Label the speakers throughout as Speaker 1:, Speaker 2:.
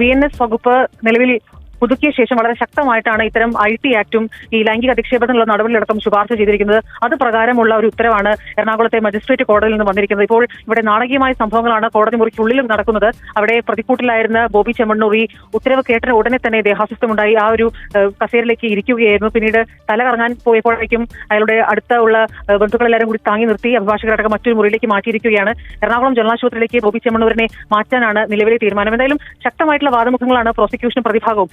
Speaker 1: VNS വകുപ്പ് നിലവിൽ പുതുക്കിയ ശേഷം വളരെ ശക്തമായിട്ടാണ് ഇത്തരം IT ആക്ടും ഈ ലൈംഗിക അധിക്ഷേപത്തിനുള്ള നടപടികളടക്കം ശുപാർശ ചെയ്തിരിക്കുന്നത്. അത് പ്രകാരമുള്ള ഒരു ഉത്തരവാണ് എറണാകുളത്തെ മജിസ്ട്രേറ്റ് കോടതിയിൽ നിന്ന് വന്നിരിക്കുന്നത്. ഇപ്പോൾ ഇവിടെ നാടകീയമായ സംഭവങ്ങളാണ് കോടതി മുറിക്കുള്ളിലും നടക്കുന്നത്. അവിടെ പ്രതിക്കൂട്ടിലായിരുന്ന ബോബി ചെമ്മണ്ണൂർ ഈ ഉത്തരവ് കേട്ട ഉടനെ തന്നെ ദേഹാസ്വസ്ഥമുണ്ടായി ആ ഒരു കസേരയിലേക്ക് ഇരിക്കുകയായിരുന്നു. പിന്നീട് തല കറങ്ങാൻ പോയപ്പോഴേക്കും അയാളുടെ അടുത്തുള്ള ബന്ധുക്കളെല്ലാവരും കൂടി താങ്ങി നിർത്തി അഭിഭാഷകരടക്കം മറ്റൊരു മുറിയിലേക്ക് മാറ്റിയിരിക്കുകയാണ്. എറണാകുളം ജനറൽ ആശുപത്രിയിലേക്ക് ബോബി ചെമ്മണ്ണൂരിനെ മാറ്റാനാണ് നിലവിലെ തീരുമാനം. എന്തായാലും ശക്തമായിട്ടുള്ള വാദമുഖങ്ങളാണ് പ്രോസിക്യൂഷനും പ്രതിഭാഗവും.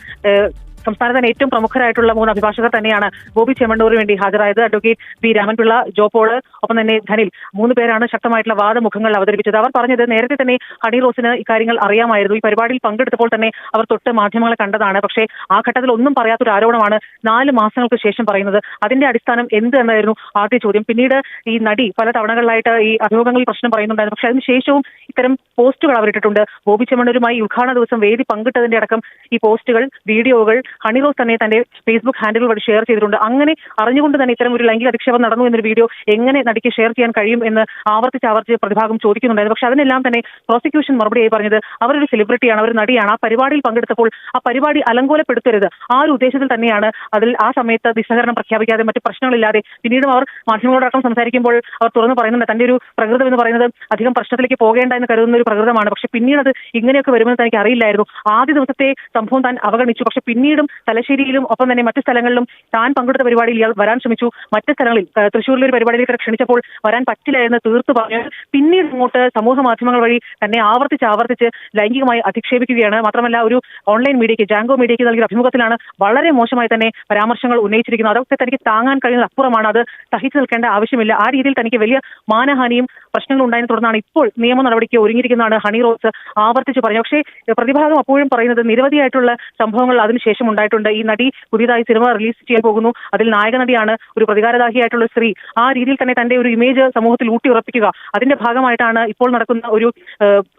Speaker 1: സംസ്ഥാനത്തെ തന്നെ ഏറ്റവും പ്രമുഖരായിട്ടുള്ള 3 അഭിഭാഷകർ തന്നെയാണ് ബോബി ചെമ്മണ്ണൂരിന് വേണ്ടി ഹാജരായത്. അഡ്വക്കേറ്റ് ബി രാമൻപിള്ള, ജോ പോള്, ഒപ്പം തന്നെ ധനിൽ, 3 പേരാണ് ശക്തമായിട്ടുള്ള വാദമുഖങ്ങൾ അവതരിപ്പിച്ചത്. അവർ പറഞ്ഞത് നേരത്തെ തന്നെ ഹണി റോസിന് ഇക്കാര്യങ്ങൾ അറിയാമായിരുന്നു. ഈ പരിപാടിയിൽ പങ്കെടുത്തപ്പോൾ തന്നെ അവർ തൊട്ട് മാധ്യമങ്ങളെ കണ്ടതാണ്. പക്ഷേ ആ ഘട്ടത്തിൽ ഒന്നും പറയാത്തൊരു ആരോപണമാണ് 4 മാസങ്ങൾക്ക് ശേഷം പറയുന്നത്. അതിന്റെ അടിസ്ഥാനം എന്ത് എന്നായിരുന്നു ആദ്യ ചോദ്യം. പിന്നീട് ഈ നടി പല തവണകളിലായിട്ട് ഈ അഭിമുഖങ്ങളിൽ പ്രശ്നം പറയുന്നുണ്ടായിരുന്നു. പക്ഷേ അതിനുശേഷവും ഇത്തരം പോസ്റ്റുകൾ അവരിട്ടിട്ടുണ്ട്. ബോബി ചെമ്മണ്ണൂരുമായി ഉദ്ഘാടന ദിവസം വേദി പങ്കിട്ടതിന്റെ അടക്കം ഈ പോസ്റ്റുകൾ, വീഡിയോകൾ ഹണി റോസ് തന്നെ തന്റെ ഫേസ്ബുക്ക് ഹാൻഡിൽ വഴി ഷെയർ ചെയ്തിട്ടുണ്ട്. അങ്ങനെ അറിഞ്ഞുകൊണ്ട് തന്നെ ഇത്തരം ഒരു ലൈംഗിക അധിക്ഷേപം നടന്നു എന്നൊരു വീഡിയോ എങ്ങനെ നടിക്ക് ഷെയർ ചെയ്യാൻ കഴിയും എന്ന് ആവർത്തിച്ച് പ്രതിഭാഗം ചോദിക്കുന്നുണ്ടായിരുന്നു. പക്ഷെ അതിനെല്ലാം തന്നെ പ്രോസിക്യൂഷൻ മറുപടിയായി പറഞ്ഞത് അവരൊരു സെലിബ്രിറ്റിയാണ്, അവർ നടിയാണ്. ആ പരിപാടിയിൽ പങ്കെടുത്തപ്പോൾ ആ പരിപാടി അലങ്കോലപ്പെടുത്തരുത്, ആ ഒരു ഉദ്ദേശത്തിൽ തന്നെയാണ് അതിൽ ആ സമയത്ത് നിസ്സഹകരണം പ്രഖ്യാപിക്കാതെ മറ്റു പ്രശ്നങ്ങളില്ലാതെ പിന്നീടും അവർ മാധ്യമങ്ങളോടക്കം സംസാരിക്കുമ്പോൾ അവർ തുറന്നു പറയുന്നുണ്ട് തന്റെ ഒരു പ്രകൃതം എന്ന് പറയുന്നത് അധികം പ്രശ്നത്തിലേക്ക് പോകേണ്ട എന്ന് കരുതുന്ന ഒരു പ്രകൃതമാണ്. പക്ഷെ പിന്നീട് അത് ഇങ്ങനെയൊക്കെ വരുമെന്ന് തനിക്ക് അറിയില്ലായിരുന്നു. ആദ്യ ദിവസത്തെ സംഭവം താൻ അവഗണിച്ചു. പക്ഷെ പിന്നീടും തലശ്ശേരിയിലും ഒപ്പം തന്നെ മറ്റു സ്ഥലങ്ങളിലും താൻ പങ്കെടുത്ത പരിപാടിയിൽ ഇയാൾ വരാൻ ശ്രമിച്ചു. മറ്റു സ്ഥലങ്ങളിൽ തൃശ്ശൂരിലെ ഒരു പരിപാടിയിലേക്ക് ക്ഷണിച്ചപ്പോൾ വരാൻ പറ്റില്ല എന്ന് തീർത്തു പറഞ്ഞു. പിന്നീട് ഇങ്ങോട്ട് സമൂഹ മാധ്യമങ്ങൾ വഴി തന്നെ ആവർത്തിച്ച് ലൈംഗികമായി അധിക്ഷേപിക്കുകയാണ്. മാത്രമല്ല ഒരു ഓൺലൈൻ മീഡിയയ്ക്ക്, ജാങ്കോ മീഡിയയ്ക്ക് നൽകിയ അഭിമുഖത്തിലാണ് വളരെ മോശമായി തന്നെ പരാമർശങ്ങൾ ഉന്നയിച്ചിരിക്കുന്നത്. അതൊക്കെ തനിക്ക് താങ്ങാൻ കഴിയുന്നത് അപ്പുറമാണ്. അത് സഹിച്ചു നിൽക്കേണ്ട ആവശ്യമില്ല. ആ രീതിയിൽ തനിക്ക് വലിയ മാനഹാനിയും പ്രശ്നങ്ങളും ഉണ്ടായതിനെ തുടർന്നാണ് ഇപ്പോൾ നിയമ നടപടിക്ക് ഒരുങ്ങിയിരിക്കുന്നതാണ് ഹണി റോസ് ആവർത്തിച്ച് പറഞ്ഞു. പക്ഷേ പ്രതിഭാഗം അപ്പോഴും പറയുന്നത് നിരവധിയായിട്ടുള്ള സംഭവങ്ങൾ അതിനുശേഷം ഉണ്ടായിട്ടുണ്ട്. ഈ നടി പുതിയതായി സിനിമ റിലീസ് ചെയ്യാൻ പോകുന്നു. അതിൽ നായക നടിയാണ്, ഒരു പ്രതികാരദാഹിയായിട്ടുള്ള സ്ത്രീ. ആ രീതിയിൽ തന്നെ തന്റെ ഒരു ഇമേജ് സമൂഹത്തിൽ ഊട്ടിയുറപ്പിക്കുക, അതിന്റെ ഭാഗമായിട്ടാണ് ഇപ്പോൾ നടക്കുന്ന ഒരു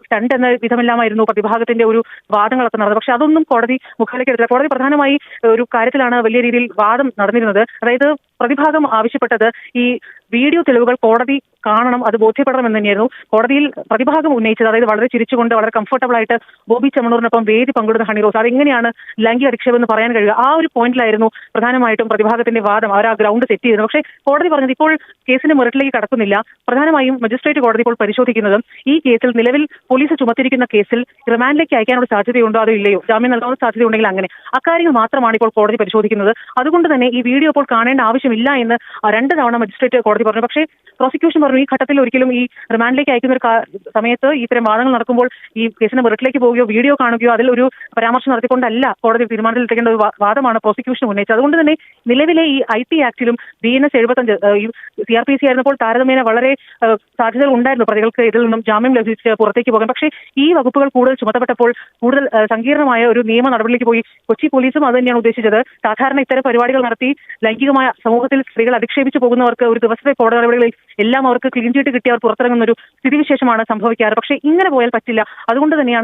Speaker 1: സ്റ്റണ്ട് എന്ന വിധമെല്ലാമായിരുന്നു പ്രതിഭാഗത്തിന്റെ ഒരു വാദങ്ങളൊക്കെ നടന്നത്. പക്ഷെ അതൊന്നും കോടതി മുഖവിലേക്ക് എടുത്തില്ല. കോടതി പ്രധാനമായി ഒരു കാര്യത്തിലാണ് വലിയ രീതിയിൽ വാദം നടന്നിരുന്നത്. അതായത് പ്രതിഭാഗം ആവശ്യപ്പെട്ടത് ഈ വീഡിയോ തെളിവുകൾ കോടതി കാണണം, അത് ബോധ്യപ്പെടണമെന്ന് തന്നെയായിരുന്നു കോടതിയിൽ പ്രതിഭാഗം ഉന്നയിച്ചത്. അതായത് വളരെ ചിരിച്ചുകൊണ്ട് വളരെ കംഫർട്ടബിൾ ആയിട്ട് ബോബി ചെമ്മണ്ണൂരിനൊപ്പം വേദി പങ്കിടുന്ന ഹണി റോസ്, അതെങ്ങനെയാണ് ലൈംഗിക അധിക്ഷേപം എന്ന് പറയാൻ കഴിയുക? ആ ഒരു പോയിന്റിലായിരുന്നു പ്രധാനമായിട്ടും പ്രതിഭാഗത്തിന്റെ വാദം. അവർ ആ ഗ്രൗണ്ട് സെറ്റ് ചെയ്തിരുന്നു. പക്ഷേ കോടതി പറഞ്ഞത് ഇപ്പോൾ കേസിന്റെ മെറിറ്റിലേക്ക് കടക്കുന്നില്ല. പ്രധാനമായും മജിസ്ട്രേറ്റ് കോടതി ഇപ്പോൾ പരിശോധിക്കുന്നതും ഈ കേസിൽ നിലവിൽ പോലീസ് ചുമത്തിരിക്കുന്ന കേസിൽ റിമാൻഡിലേക്ക് അയക്കാനുള്ള സാധ്യതയുണ്ടോ അതോ ഇല്ലയോ, ജാമ്യം നൽകാനുള്ള സാധ്യതയുണ്ടെങ്കിൽ അങ്ങനെ അക്കാര്യങ്ങൾ മാത്രമാണ് ഇപ്പോൾ കോടതി പരിശോധിക്കുന്നത്. അതുകൊണ്ട് തന്നെ ഈ വീഡിയോ ഇപ്പോൾ കാണേണ്ട ആവശ്യമില്ല എന്ന് 2 തവണ മജിസ്ട്രേറ്റ് കോടതി പറഞ്ഞു. പക്ഷേ പ്രോസിക്യൂഷൻ പറഞ്ഞു ഈ ഘട്ടത്തിൽ ഒരിക്കലും ഈ റിമാൻഡിലേക്ക് അയക്കുന്ന ഒരു സമയത്ത് ഇത്തരം വാദങ്ങൾ നടക്കുമ്പോൾ ഈ കേസിന്റെ മെറിറ്റിലേക്ക് പോവുകയോ വീഡിയോ കാണുകയോ അതിൽ ഒരു പരാമർശം നടത്തിക്കൊണ്ടല്ല കോടതി തീരുമാനത്തിൽ എത്തേണ്ട ഒരു വാദമാണ് പ്രോസിക്യൂഷൻ ഉന്നയിച്ചത്. അതുകൊണ്ട് തന്നെ നിലവിലെ ഈ IT ആക്ടിലും VNS 75 CRPC ആയിരുന്നപ്പോൾ താരതമ്യേന വളരെ സാധ്യതകൾ ഉണ്ടായിരുന്നു പ്രതികൾക്ക് ഇതിൽ നിന്നും ജാമ്യം ലഭിച്ച് പുറത്തേക്ക് പോകാൻ. പക്ഷേ ഈ വകുപ്പുകൾ കൂടുതൽ ചുമത്തപ്പെട്ടപ്പോൾ കൂടുതൽ സങ്കീർണമായ ഒരു നിയമ നടപടിയിലേക്ക് പോയി. കൊച്ചി പോലീസും അത് തന്നെയാണ് ഉദ്ദേശിച്ചത്. സാധാരണ ഇത്തരം പരിപാടികൾ നടത്തി ലൈംഗികമായ സമൂഹത്തിൽ സ്ത്രീകൾ അധിക്ഷേപിച്ചു പോകുന്നവർക്ക് ഒരു ദിവസത്തെ കോടതി നടപടികളിൽ എല്ലാം അവർക്ക് ക്ലീൻ ചീട്ട് കിട്ടി അവർ പുറത്തിറങ്ങുന്ന ഒരു സ്ഥിതിവിശേഷമാണ് സംഭവിക്കാറ്. പക്ഷേ ഇങ്ങനെ പോയാൽ പറ്റില്ല. അതുകൊണ്ട് തന്നെയാണ്